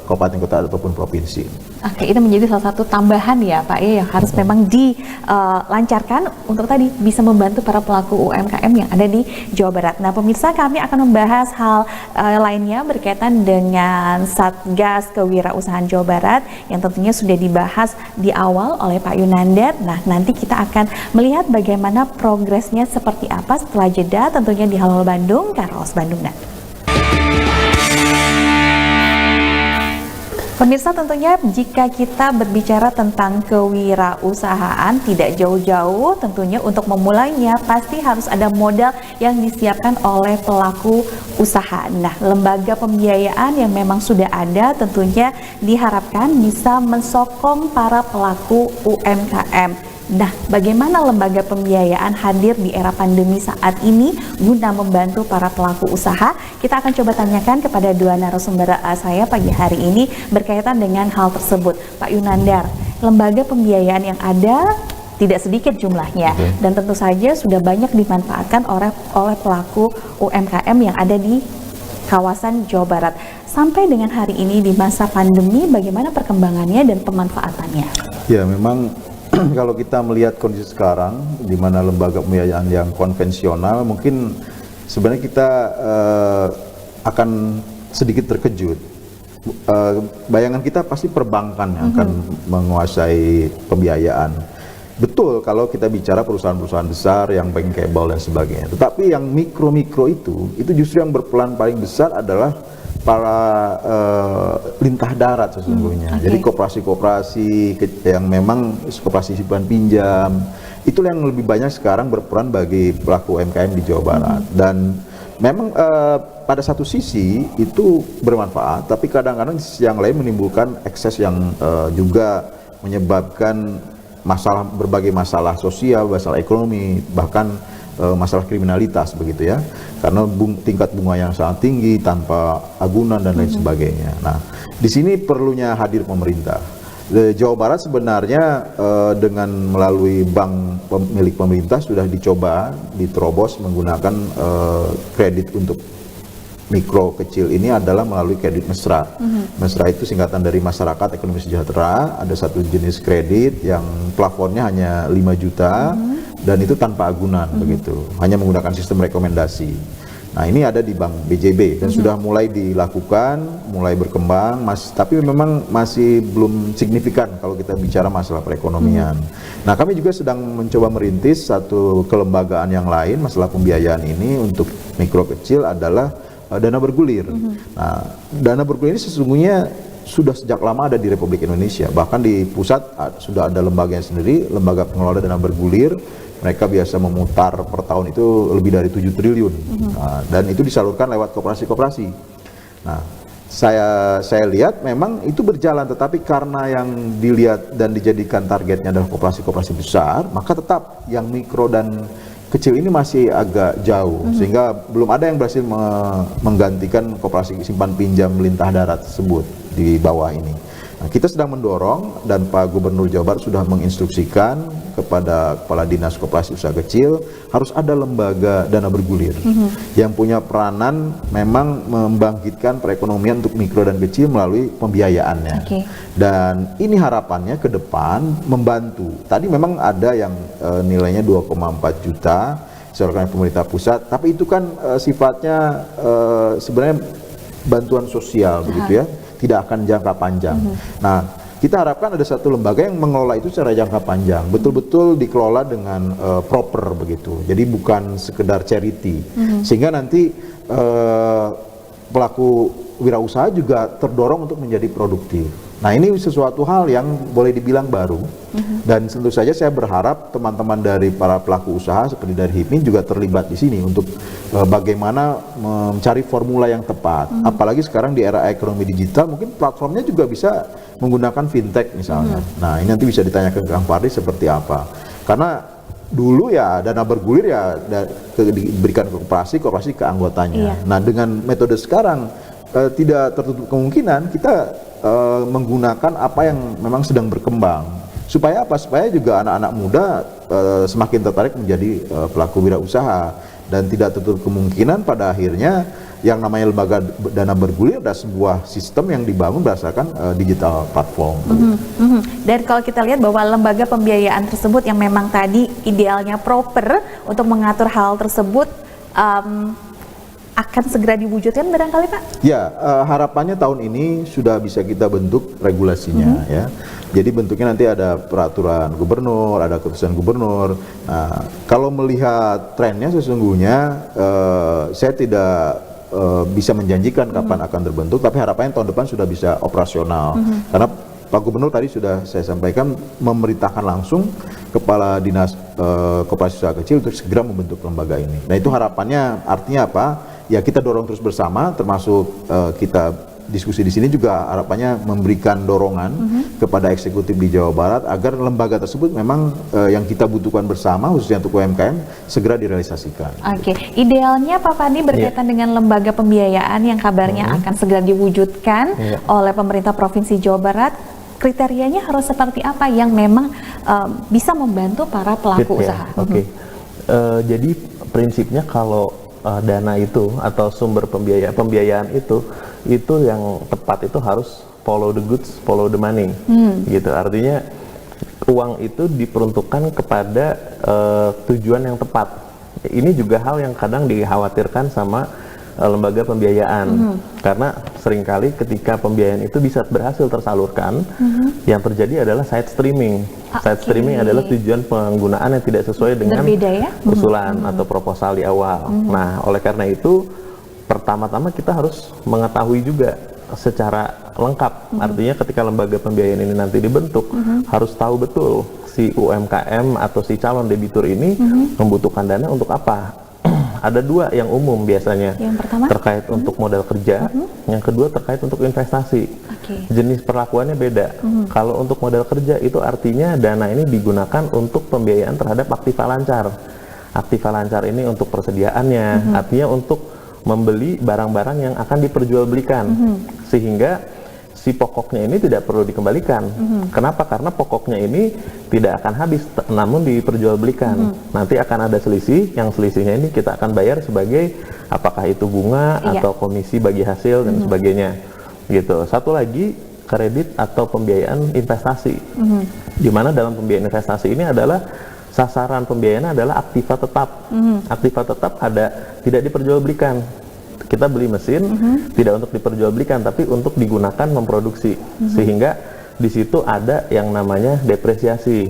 kabupaten kota ataupun provinsi. Oke, itu menjadi salah satu tambahan ya Pak ya, yang harus memang dilancarkan untuk tadi bisa membantu para pelaku UMKM yang ada di Jawa Barat. Nah, pemirsa, kami akan membahas hal lainnya berkaitan dengan Satgas Kewirausahaan Jawa Barat yang tentunya sudah dibahas di awal oleh Pak Yunandar. Nah, nanti kita akan melihat bagaimana progresnya seperti apa setelah jeda tentunya di Halo Bandung, Karaos Bandung. Pemirsa, tentunya jika kita berbicara tentang kewirausahaan, tidak jauh-jauh tentunya untuk memulainya pasti harus ada modal yang disiapkan oleh pelaku usaha. Nah, lembaga pembiayaan yang memang sudah ada tentunya diharapkan bisa mensokong para pelaku UMKM. Nah, bagaimana lembaga pembiayaan hadir di era pandemi saat ini guna membantu para pelaku usaha? Kita akan coba tanyakan kepada dua narasumber saya pagi hari ini berkaitan dengan hal tersebut. Pak Yunandar, lembaga pembiayaan yang ada tidak sedikit jumlahnya dan tentu saja sudah banyak dimanfaatkan oleh pelaku UMKM yang ada di kawasan Jawa Barat. Sampai dengan hari ini di masa pandemi, bagaimana perkembangannya dan pemanfaatannya? Ya, memang kalau kita melihat kondisi sekarang, di mana lembaga pembiayaan yang konvensional, mungkin sebenarnya kita akan sedikit terkejut. Bayangan kita pasti perbankan yang akan menguasai pembiayaan. Betul kalau kita bicara perusahaan-perusahaan besar yang bankable dan sebagainya. Tetapi yang mikro-mikro itu justru yang berperan paling besar adalah para lintah darat sesungguhnya. Jadi koperasi-koperasi yang memang koperasi simpan pinjam itulah yang lebih banyak sekarang berperan bagi pelaku UMKM di Jawa Barat. Dan memang pada satu sisi itu bermanfaat, tapi kadang-kadang di sisi yang lain menimbulkan ekses yang juga menyebabkan berbagai masalah sosial, masalah ekonomi, bahkan masalah kriminalitas begitu ya, karena tingkat bunga yang sangat tinggi tanpa agunan dan lain sebagainya. Nah, di sini perlunya hadir pemerintah. Jawa Barat sebenarnya dengan melalui bank milik pemerintah sudah dicoba diterobos menggunakan kredit untuk mikro kecil ini adalah melalui kredit mesra. Mesra itu singkatan dari Masyarakat Ekonomi Sejahtera. Ada satu jenis kredit yang plafonnya hanya 5 juta dan itu tanpa agunan begitu. Hanya menggunakan sistem rekomendasi. Nah, ini ada di Bank BJB dan sudah mulai dilakukan, mulai berkembang, tapi memang masih belum signifikan kalau kita bicara masalah perekonomian. Nah, kami juga sedang mencoba merintis satu kelembagaan yang lain masalah pembiayaan ini untuk mikro kecil adalah dana bergulir. Nah, dana bergulir ini sesungguhnya sudah sejak lama ada di Republik Indonesia. Bahkan di pusat sudah ada lembaganya sendiri, lembaga pengelola dana bergulir. Mereka biasa memutar per tahun itu lebih dari 7 triliun. Nah, dan itu disalurkan lewat koperasi-koperasi. Nah, saya lihat memang itu berjalan, tetapi karena yang dilihat dan dijadikan targetnya adalah koperasi-koperasi besar, maka tetap yang mikro dan kecil ini masih agak jauh, sehingga belum ada yang berhasil menggantikan koperasi simpan pinjam lintah darat tersebut di bawah ini. Nah, kita sedang mendorong dan Pak Gubernur Jawa Barat sudah menginstruksikan kepada Kepala Dinas Koperasi Usaha Kecil harus ada lembaga dana bergulir yang punya peranan memang membangkitkan perekonomian untuk mikro dan kecil melalui pembiayaannya. Dan ini harapannya ke depan membantu. Tadi memang ada yang nilainya 2,4 juta disalurkan pemerintah pusat, tapi itu kan sifatnya sebenarnya bantuan sosial begitu ya, tidak akan jangka panjang. Nah, kita harapkan ada satu lembaga yang mengelola itu secara jangka panjang, betul-betul dikelola dengan proper begitu. Jadi bukan sekedar charity, sehingga nanti pelaku wirausaha juga terdorong untuk menjadi produktif. Nah, ini sesuatu hal yang boleh dibilang baru, dan tentu saja saya berharap teman-teman dari para pelaku usaha seperti dari HIPMI juga terlibat di sini untuk bagaimana mencari formula yang tepat. Apalagi sekarang di era ekonomi digital, mungkin platformnya juga bisa menggunakan fintech misalnya. Nah, ini nanti bisa ditanyakan ke Kang Fahri seperti apa. Karena dulu ya dana bergulir ya diberikan ke koperasi ke anggotanya. Nah, dengan metode sekarang tidak tertutup kemungkinan kita menggunakan apa yang memang sedang berkembang. Supaya apa? Supaya juga anak-anak muda semakin tertarik menjadi pelaku wirausaha, dan tidak tertutup kemungkinan pada akhirnya yang namanya lembaga dana bergulir adalah sebuah sistem yang dibangun berdasarkan digital platform. Dan kalau kita lihat bahwa lembaga pembiayaan tersebut yang memang tadi idealnya proper untuk mengatur hal tersebut akan segera diwujudkan barangkali Pak? Ya, harapannya tahun ini sudah bisa kita bentuk regulasinya ya. Jadi bentuknya nanti ada peraturan gubernur, ada keputusan gubernur. Nah, kalau melihat trennya sesungguhnya saya tidak bisa menjanjikan kapan akan terbentuk, tapi harapannya tahun depan sudah bisa operasional. Karena Pak Gubernur tadi sudah saya sampaikan memerintahkan langsung Kepala Dinas Koperasi Usaha Kecil untuk segera membentuk lembaga ini. Nah, itu harapannya artinya apa? Ya, kita dorong terus bersama, termasuk kita diskusi di sini juga harapannya memberikan dorongan kepada eksekutif di Jawa Barat agar lembaga tersebut memang yang kita butuhkan bersama khususnya untuk UMKM segera direalisasikan. Idealnya Pak Fahri berkaitan dengan lembaga pembiayaan yang kabarnya akan segera diwujudkan oleh pemerintah Provinsi Jawa Barat, kriterianya harus seperti apa yang memang bisa membantu para pelaku usaha? Jadi prinsipnya kalau dana itu atau sumber pembiayaan itu yang tepat itu harus follow the goods, follow the money, gitu. Artinya uang itu diperuntukkan kepada tujuan yang tepat. Ini juga hal yang kadang dikhawatirkan sama lembaga pembiayaan, karena seringkali ketika pembiayaan itu bisa berhasil tersalurkan, yang terjadi adalah side streaming. Side streaming adalah tujuan penggunaan yang tidak sesuai dengan usulan atau proposal di awal. Nah, oleh karena itu pertama-tama kita harus mengetahui juga secara lengkap. Artinya ketika lembaga pembiayaan ini nanti dibentuk, harus tahu betul si UMKM atau si calon debitur ini membutuhkan dana untuk apa. Ada dua yang umum biasanya. Yang pertama terkait untuk modal kerja, yang kedua terkait untuk investasi. Jenis perlakuannya beda. Kalau untuk modal kerja itu artinya dana ini digunakan untuk pembiayaan terhadap aktiva lancar. Aktiva lancar ini untuk persediaannya, artinya untuk membeli barang-barang yang akan diperjualbelikan, sehingga si pokoknya ini tidak perlu dikembalikan. Kenapa? Karena pokoknya ini tidak akan habis, namun diperjualbelikan. Nanti akan ada selisih, yang selisihnya ini kita akan bayar sebagai apakah itu bunga atau komisi bagi hasil dan sebagainya. Gitu. Satu lagi, kredit atau pembiayaan investasi, di mana dalam pembiayaan investasi ini adalah sasaran pembiayaan adalah aktiva tetap. Aktiva tetap tidak diperjualbelikan. Kita beli mesin tidak untuk diperjualbelikan, tapi untuk digunakan memproduksi. Sehingga di situ ada yang namanya depresiasi.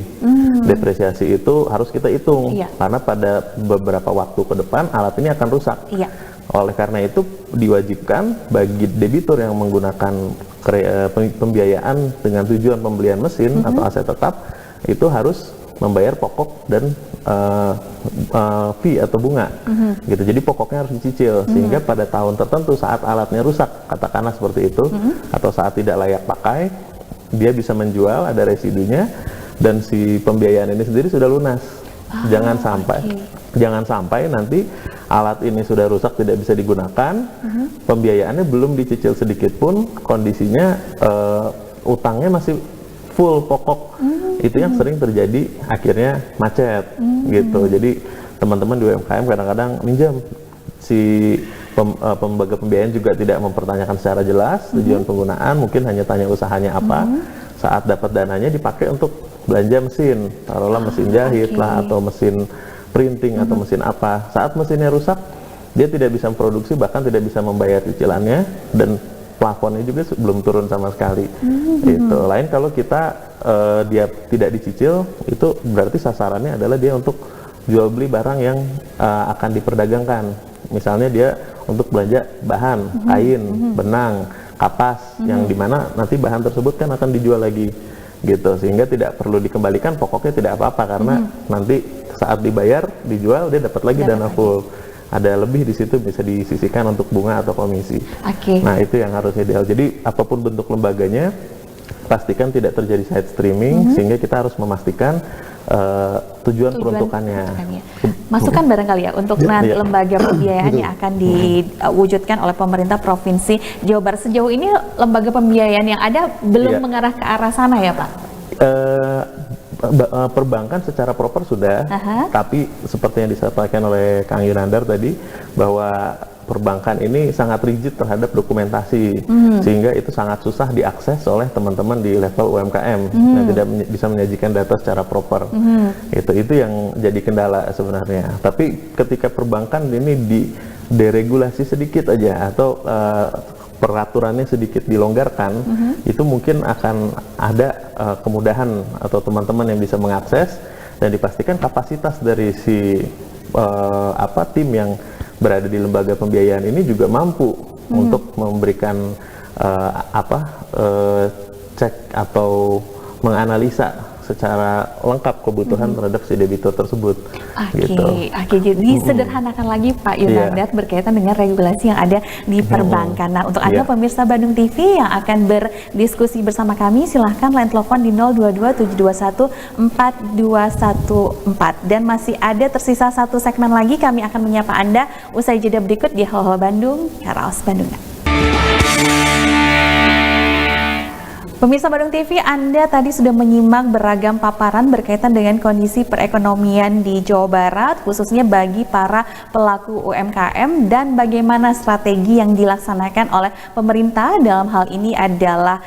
Depresiasi itu harus kita hitung, karena pada beberapa waktu ke depan alat ini akan rusak. Oleh karena itu diwajibkan bagi debitur yang menggunakan pembiayaan dengan tujuan pembelian mesin atau aset tetap, itu harus membayar pokok dan fee atau bunga, gitu. Jadi pokoknya harus dicicil, sehingga pada tahun tertentu saat alatnya rusak, katakanlah seperti itu, atau saat tidak layak pakai, dia bisa menjual, ada residunya, dan si pembiayaan ini sendiri sudah lunas. Jangan sampai nanti alat ini sudah rusak, tidak bisa digunakan, pembiayaannya belum dicicil sedikit pun, kondisinya utangnya masih full pokok. Itu yang sering terjadi, akhirnya macet, gitu. Jadi teman-teman di UMKM kadang-kadang minjam, si lembaga pembiayaan juga tidak mempertanyakan secara jelas tujuan penggunaan, mungkin hanya tanya usahanya apa. Saat dapat dananya dipakai untuk belanja mesin, taruhlah mesin jahit lah, atau mesin printing atau mesin apa. Saat mesinnya rusak, dia tidak bisa memproduksi, bahkan tidak bisa membayar cicilannya, dan plafonnya juga belum turun sama sekali. Itu. Lain kalau kita dia tidak dicicil, itu berarti sasarannya adalah dia untuk jual beli barang yang akan diperdagangkan. Misalnya dia untuk belanja bahan, kain, benang, kapas, yang dimana nanti bahan tersebut kan akan dijual lagi, gitu. Sehingga tidak perlu dikembalikan, pokoknya tidak apa-apa, karena nanti saat dibayar, dijual, dia dapat lagi dana full. Ada lebih di situ bisa disisihkan untuk bunga atau komisi. Nah, itu yang harusnya ideal. Jadi apapun bentuk lembaganya, pastikan tidak terjadi side streaming, sehingga kita harus memastikan tujuan peruntukannya. Masukan barangkali ya untuk lembaga pembiayaan yang akan diwujudkan oleh pemerintah Provinsi Jawa Barat. Sejauh ini lembaga pembiayaan yang ada belum mengarah ke arah sana ya Pak? Perbankan secara proper sudah, tapi seperti yang disampaikan oleh Kang Yunandar tadi, bahwa perbankan ini sangat rigid terhadap dokumentasi, sehingga itu sangat susah diakses oleh teman-teman di level UMKM yang tidak bisa menyajikan data secara proper. Itu yang jadi kendala sebenarnya. Tapi ketika perbankan ini deregulasi sedikit aja, atau peraturannya sedikit dilonggarkan, itu mungkin akan ada kemudahan atau teman-teman yang bisa mengakses, dan dipastikan kapasitas dari si tim yang berada di lembaga pembiayaan ini juga mampu untuk memberikan cek atau menganalisa secara lengkap kebutuhan terhadap si debitur tersebut. Jadi sederhanakan lagi Pak Yunandar berkaitan dengan regulasi yang ada di perbankan. Nah, untuk Anda pemirsa Bandung TV yang akan berdiskusi bersama kami, silahkan line telepon di 022-721-4214. Dan masih ada tersisa satu segmen lagi, kami akan menyapa Anda usai jeda berikut di Halo Bandung, Karaos Bandungan. Pemirsa Bandung TV, Anda tadi sudah menyimak beragam paparan berkaitan dengan kondisi perekonomian di Jawa Barat, khususnya bagi para pelaku UMKM, dan bagaimana strategi yang dilaksanakan oleh pemerintah. Dalam hal ini adalah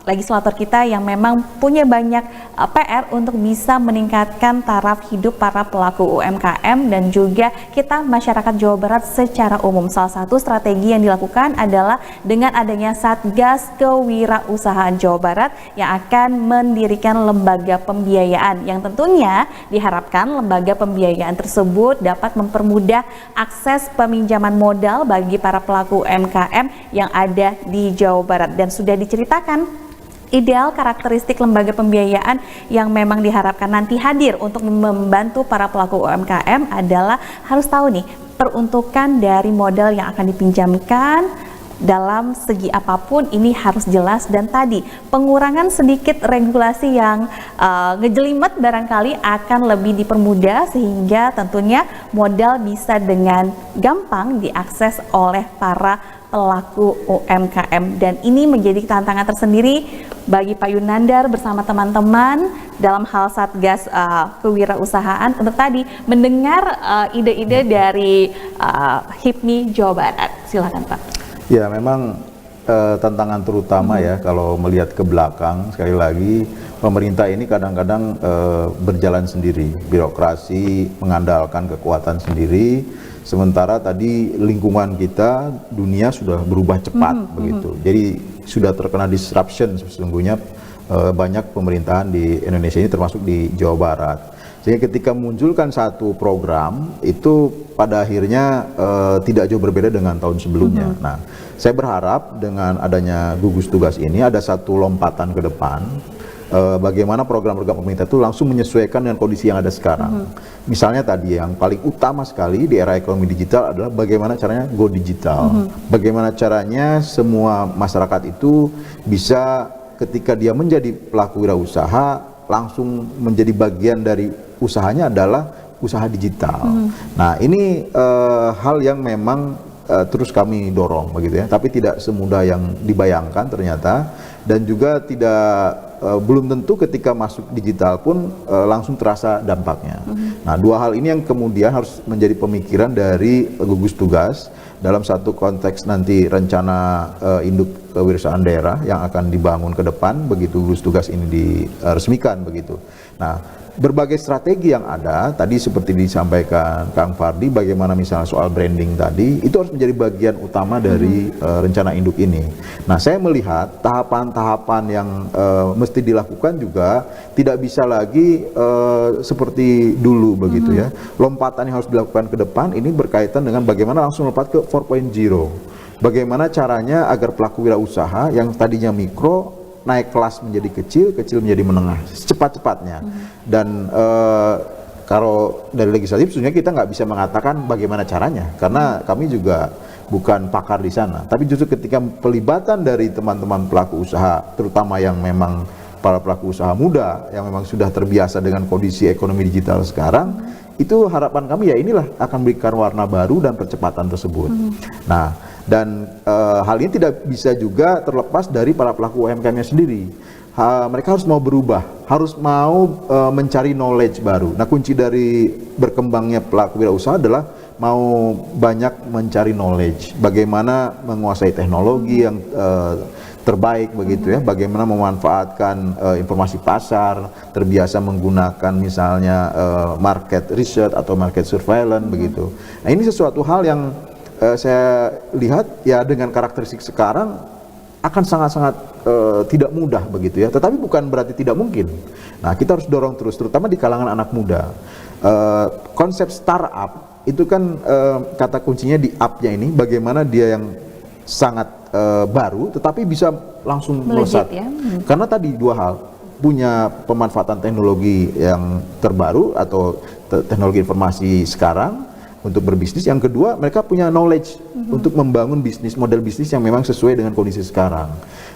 legislator kita yang memang punya banyak PR untuk bisa meningkatkan taraf hidup para pelaku UMKM dan juga kita masyarakat Jawa Barat secara umum. Salah satu strategi yang dilakukan adalah dengan adanya Satgas Kewirausahaan Jawa Barat yang akan mendirikan lembaga pembiayaan yang tentunya diharapkan lembaga pembiayaan tersebut dapat mempermudah akses peminjaman modal bagi para pelaku UMKM yang ada di Jawa Barat. Dan sudah diceritakan ideal karakteristik lembaga pembiayaan yang memang diharapkan nanti hadir untuk membantu para pelaku UMKM adalah harus tahu nih peruntukan dari modal yang akan dipinjamkan dalam segi apapun ini harus jelas, dan tadi pengurangan sedikit regulasi yang ngejelimet barangkali akan lebih dipermudah sehingga tentunya modal bisa dengan gampang diakses oleh para pelaku UMKM, dan ini menjadi tantangan tersendiri bagi Pak Yunandar bersama teman-teman dalam hal Satgas Kewirausahaan untuk tadi mendengar ide-ide dari HIPMI Jawa Barat. Silakan Pak. Ya, memang tantangan terutama ya kalau melihat ke belakang, sekali lagi pemerintah ini kadang-kadang berjalan sendiri, birokrasi mengandalkan kekuatan sendiri, sementara tadi lingkungan kita, dunia sudah berubah cepat begitu. Jadi sudah terkena disruption sesungguhnya banyak pemerintahan di Indonesia ini termasuk di Jawa Barat. Sehingga ketika munculkan satu program itu pada akhirnya tidak jauh berbeda dengan tahun sebelumnya. Nah, saya berharap dengan adanya gugus tugas ini ada satu lompatan ke depan. Bagaimana program-program pemerintah itu langsung menyesuaikan dengan kondisi yang ada sekarang. Misalnya tadi yang paling utama sekali di era ekonomi digital adalah bagaimana caranya go digital. Bagaimana caranya semua masyarakat itu bisa ketika dia menjadi pelaku wirausaha langsung menjadi bagian dari usahanya adalah usaha digital. Nah, ini hal yang memang terus kami dorong begitu ya, tapi tidak semudah yang dibayangkan ternyata, dan juga tidak belum tentu ketika masuk digital pun langsung terasa dampaknya. Nah, dua hal ini yang kemudian harus menjadi pemikiran dari gugus tugas dalam satu konteks nanti rencana induk kewirausahaan daerah yang akan dibangun ke depan begitu gugus tugas ini diresmikan begitu. Nah, berbagai strategi yang ada tadi seperti disampaikan Kang Fardi, bagaimana misalnya soal branding tadi itu harus menjadi bagian utama dari rencana induk ini. Nah, saya melihat tahapan-tahapan yang mesti dilakukan juga tidak bisa lagi seperti dulu begitu ya. Lompatan yang harus dilakukan ke depan ini berkaitan dengan bagaimana langsung lompat ke 4.0. Bagaimana caranya agar pelaku wirausaha yang tadinya mikro naik kelas menjadi kecil, kecil menjadi menengah secepat-cepatnya. Dan kalau dari legislatif sebenarnya kita nggak bisa mengatakan bagaimana caranya, karena kami juga bukan pakar di sana. Tapi justru ketika pelibatan dari teman-teman pelaku usaha, terutama yang memang para pelaku usaha muda yang memang sudah terbiasa dengan kondisi ekonomi digital sekarang, itu harapan kami ya inilah akan memberikan warna baru dan percepatan tersebut. Nah, dan hal ini tidak bisa juga terlepas dari para pelaku UMKM-nya sendiri. Mereka harus mau berubah, harus mau mencari knowledge baru. Nah, kunci dari berkembangnya pelaku wirausaha adalah mau banyak mencari knowledge, bagaimana menguasai teknologi yang terbaik begitu ya, bagaimana memanfaatkan informasi pasar, terbiasa menggunakan misalnya market research atau market surveillance begitu. Nah, ini sesuatu hal yang saya lihat ya dengan karakteristik sekarang akan sangat-sangat tidak mudah begitu ya, tetapi bukan berarti tidak mungkin. Nah, kita harus dorong terus, terutama di kalangan anak muda. Konsep startup itu kan kata kuncinya di up-nya ini, bagaimana dia yang sangat baru tetapi bisa langsung melesat ya. Karena tadi dua hal, punya pemanfaatan teknologi yang terbaru atau teknologi informasi sekarang untuk berbisnis. Yang kedua, mereka punya knowledge untuk membangun bisnis, model bisnis yang memang sesuai dengan kondisi sekarang.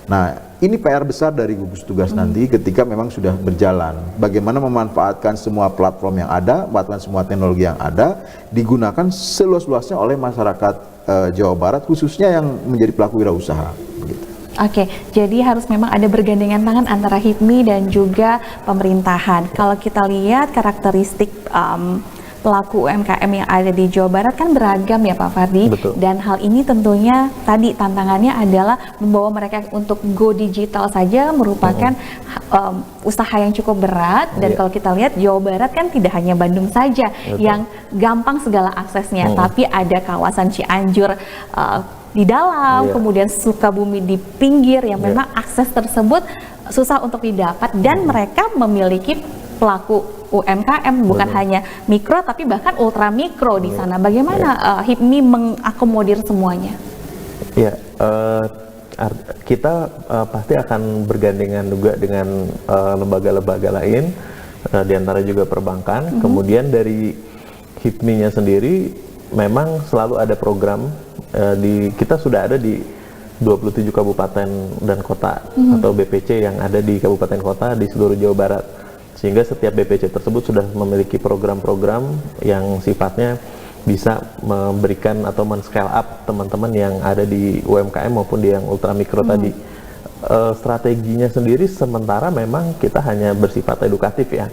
Nah, ini PR besar dari gugus tugas nanti ketika memang sudah berjalan. Bagaimana memanfaatkan semua platform yang ada, memanfaatkan semua teknologi yang ada, digunakan seluas-luasnya oleh masyarakat Jawa Barat, khususnya yang menjadi pelaku wirausaha. Gitu. Oke, jadi harus memang ada bergandengan tangan antara HIPMI dan juga pemerintahan. Kalau kita lihat karakteristik pelaku UMKM yang ada di Jawa Barat kan beragam ya Pak Fardi. Betul. Dan hal ini tentunya tadi tantangannya adalah membawa mereka untuk go digital saja merupakan usaha yang cukup berat. Dan kalau kita lihat Jawa Barat kan tidak hanya Bandung saja yang gampang segala aksesnya, tapi ada kawasan Cianjur di dalam, kemudian Sukabumi di pinggir yang memang akses tersebut susah untuk didapat dan mereka memiliki pelaku UMKM bukan hanya mikro tapi bahkan ultra mikro di sana. Bagaimana HIPMI mengakomodir semuanya? Ya, kita pasti akan bergandengan juga dengan lembaga-lembaga lain, di antara juga perbankan. Kemudian dari HIPMI-nya sendiri memang selalu ada program. Kita sudah ada di 27 kabupaten dan kota atau BPC yang ada di kabupaten kota di seluruh Jawa Barat, sehingga setiap BPC tersebut sudah memiliki program-program yang sifatnya bisa memberikan atau men-scale up teman-teman yang ada di UMKM maupun di yang ultra mikro tadi. Strateginya sendiri sementara memang kita hanya bersifat edukatif ya,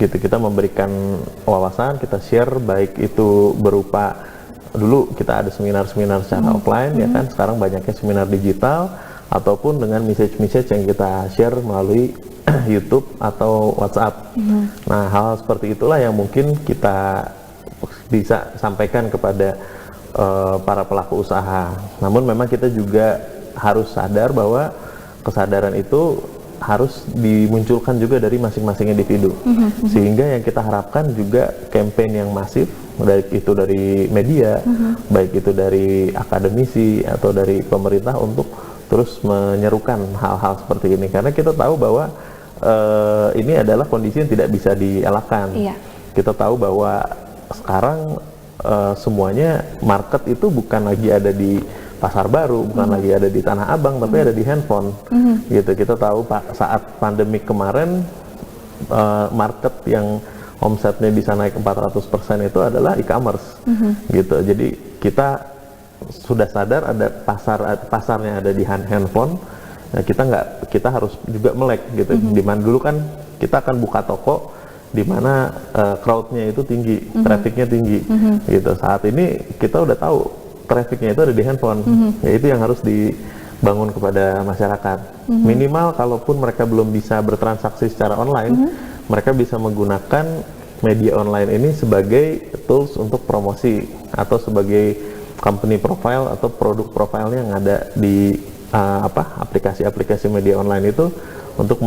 gitu. Kita memberikan wawasan, kita share, baik itu berupa dulu kita ada seminar-seminar secara offline ya kan, sekarang banyaknya seminar digital ataupun dengan message-message yang kita share melalui YouTube atau WhatsApp. Nah, hal seperti itulah yang mungkin kita bisa sampaikan kepada para pelaku usaha. Namun memang kita juga harus sadar bahwa kesadaran itu harus dimunculkan juga dari masing-masing individu. Sehingga yang kita harapkan juga campaign yang masif, baik itu dari media, baik itu dari akademisi atau dari pemerintah untuk terus menyerukan hal-hal seperti ini. Karena kita tahu bahwa ini adalah kondisi yang tidak bisa dielakkan. Kita tahu bahwa sekarang semuanya market itu bukan lagi ada di pasar baru, bukan lagi ada di Tanah Abang, tapi ada di handphone. Gitu. Kita tahu saat pandemi kemarin market yang omsetnya bisa naik 400% itu adalah e-commerce. Gitu. Jadi kita sudah sadar ada pasarnya ada di handphone. Nah, kita harus juga melek gitu. Dimana dulu kan kita akan buka toko di mana crowd-nya itu tinggi, traffic-nya tinggi. Gitu. Saat ini kita udah tahu traffic-nya itu ada di handphone. Ya, itu yang harus dibangun kepada masyarakat. Minimal kalaupun mereka belum bisa bertransaksi secara online, mereka bisa menggunakan media online ini sebagai tools untuk promosi atau sebagai company profile atau produk profile yang ada di aplikasi-aplikasi media online itu untuk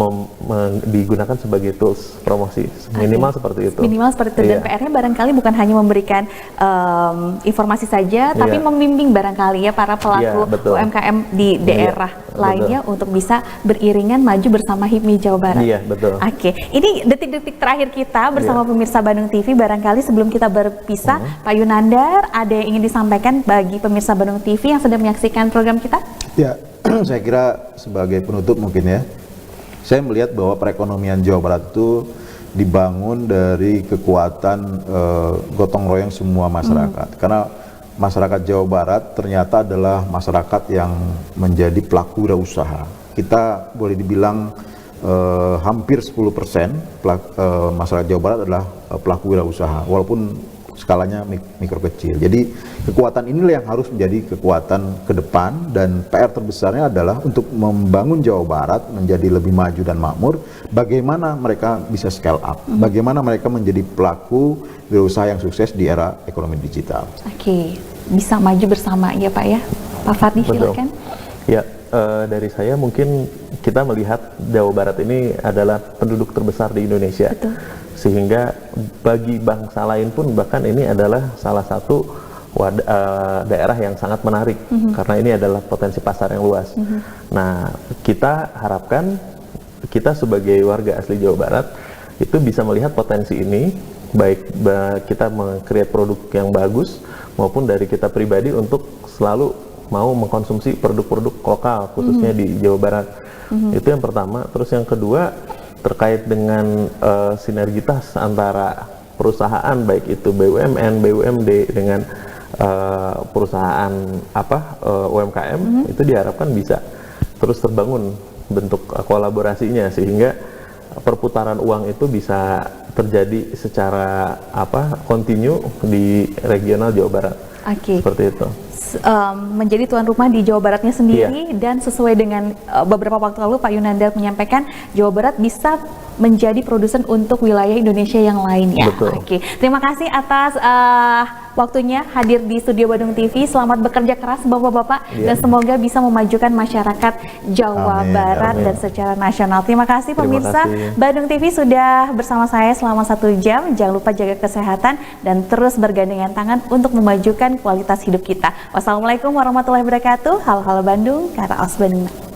digunakan sebagai tools promosi. Minimal seperti itu. Minimal seperti itu. Dan PR-nya barangkali bukan hanya memberikan informasi saja, tapi membimbing barangkali ya para pelaku UMKM di daerah lainnya untuk bisa beriringan maju bersama HIPMI Jawa Barat. Iya, betul. Oke, ini detik-detik terakhir kita bersama pemirsa Bandung TV. Barangkali sebelum kita berpisah, Pak Yunandar, ada yang ingin disampaikan bagi pemirsa Bandung TV yang sedang menyaksikan program kita? Ya, saya kira sebagai penutup mungkin ya, saya melihat bahwa perekonomian Jawa Barat itu dibangun dari kekuatan gotong royong semua masyarakat. Karena masyarakat Jawa Barat ternyata adalah masyarakat yang menjadi pelaku wirausaha. Kita boleh dibilang hampir 10% masyarakat Jawa Barat adalah pelaku wirausaha, walaupun skalanya mikro kecil. Jadi kekuatan inilah yang harus menjadi kekuatan ke depan, dan PR terbesarnya adalah untuk membangun Jawa Barat menjadi lebih maju dan makmur. Bagaimana mereka bisa scale up, bagaimana mereka menjadi pelaku wirausaha yang sukses di era ekonomi digital. Oke, bisa maju bersama ya Pak ya. Pak Fardi silakan. Ya, dari saya mungkin kita melihat Jawa Barat ini adalah penduduk terbesar di Indonesia. Betul. Sehingga bagi bangsa lain pun bahkan ini adalah salah satu daerah yang sangat menarik karena ini adalah potensi pasar yang luas. Nah, kita harapkan kita sebagai warga asli Jawa Barat itu bisa melihat potensi ini, baik kita meng-create produk yang bagus maupun dari kita pribadi untuk selalu mau mengkonsumsi produk-produk lokal khususnya di Jawa Barat. Itu yang pertama. Terus yang kedua, terkait dengan sinergitas antara perusahaan baik itu BUMN, BUMD dengan perusahaan UMKM itu diharapkan bisa terus terbangun bentuk kolaborasinya sehingga perputaran uang itu bisa terjadi secara kontinu di regional Jawa Barat. Oke. Seperti itu. Menjadi tuan rumah di Jawa Baratnya sendiri, dan sesuai dengan beberapa waktu lalu Pak Yunandar menyampaikan Jawa Barat bisa menjadi produsen untuk wilayah Indonesia yang lainnya. Betul. Oke, terima kasih atas waktunya hadir di Studio Badung TV. Selamat bekerja keras Bapak-bapak, dan semoga bisa memajukan masyarakat Jawa Amin, Barat amin. dan secara nasional. Terima kasih pemirsa kasih. Badung TV sudah bersama saya selama 1 jam. Jangan lupa jaga kesehatan dan terus bergandengan tangan untuk memajukan kualitas hidup kita. Wassalamualaikum warahmatullahi wabarakatuh. Halo Bandung, Karaos Bandung.